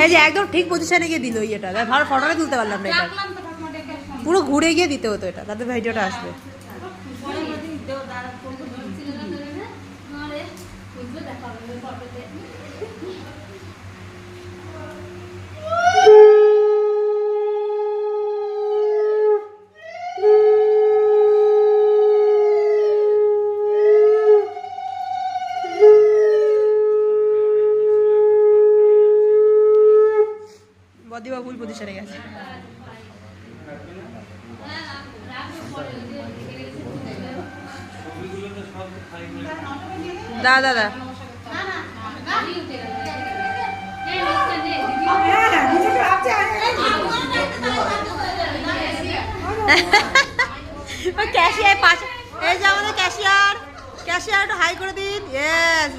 এই যে একদম ঠিক পজিশনে গিয়ে দিল এটা, ভালো ফটোটা তুলতে পারলাম না, এটা পুরো ঘুরে গিয়ে দিতে হতো এটা, তাতে ভিডিওটা আসবে। বদিবা ভুল পজিশনে গেছে। দা দাদা ক্যাশিয়ার পাশে, এই যে আমাদের ক্যাশিয়ার, ক্যাশিয়ার একটু হাই করে দিন। ইয়েস।